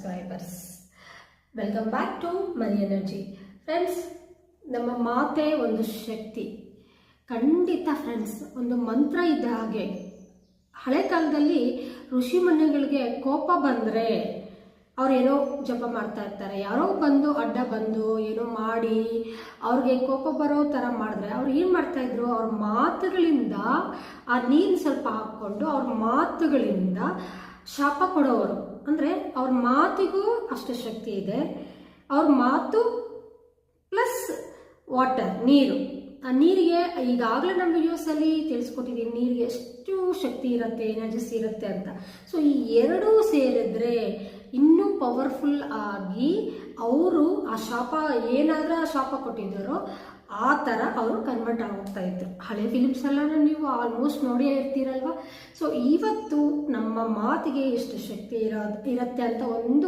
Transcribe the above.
Subscribers. Welcome back to money energy. Friends, ನಮ್ಮ ಮಾತೇ ಒಂದು ಶಕ್ತಿ. ಖಂಡಿತ ಫ್ರೆಂಡ್ಸ್, ಒಂದು ಮಂತ್ರ ಇದ್ದ ಹಾಗೆ. ಹಳೆ ಕಾಲದಲ್ಲಿ ಋಷಿ ಮುನಿಗಳಿಗೆ ಕೋಪ ಬಂದರೆ ಅವ್ರೇನೋ ಜಪ ಮಾಡ್ತಾ ಇರ್ತಾರೆ. ಯಾರೋ ಬಂದು ಅಡ್ಡ ಬಂದು ಏನೋ ಮಾಡಿ ಅವ್ರಿಗೆ ಕೋಪ ಬರೋ ಥರ ಮಾಡಿದ್ರೆ ಅವ್ರು ಏನು ಮಾಡ್ತಾಯಿದ್ರು, ಅವ್ರ ಮಾತುಗಳಿಂದ ಆ ನೀರು ಸ್ವಲ್ಪ ಹಾಕ್ಕೊಂಡು ಅವ್ರ ಮಾತುಗಳಿಂದ ಶಾಪ ಕೊಡೋವರು. ಅಂದರೆ ಅವ್ರ ಮಾತಿಗೂ ಅಷ್ಟು ಶಕ್ತಿ ಇದೆ. ಅವ್ರ ಮಾತು ಪ್ಲಸ್ ವಾಟರ್, ನೀರು. ಆ ನೀರಿಗೆ ಈಗಾಗಲೇ ನಮ್ಮ ವಿಡಿಯೋಸಲ್ಲಿ ತಿಳಿಸ್ಕೊಟ್ಟಿದ್ದೀನಿ ನೀರಿಗೆ ಎಷ್ಟು ಶಕ್ತಿ ಇರುತ್ತೆ, ಎನರ್ಜಿಸ್ ಇರುತ್ತೆ ಅಂತ. ಸೊ ಈ ಎರಡೂ ಸೇರಿದ್ರೆ ಇನ್ನೂ ಪವರ್ಫುಲ್ ಆಗಿ ಅವರು ಆ ಶಾಪ, ಏನಾದರೂ ಆ ಶಾಪ ಕೊಟ್ಟಿದ್ದಾರೋ ಆ ಥರ ಅವರು ಕನ್ವರ್ಟ್ ಆಗೋಗ್ತಾ ಇದ್ರು. ಹಳೆ ಫಿಲಿಮ್ಸ್ ಎಲ್ಲ ನೀವು ಆಲ್ಮೋಸ್ಟ್ ನೋಡೇ ಇರ್ತೀರಲ್ವ. ಸೊ ಇವತ್ತು ನಮ್ಮ ಮಾತಿಗೆ ಎಷ್ಟು ಶಕ್ತಿ ಇರುತ್ತೆ ಅಂತ ಒಂದು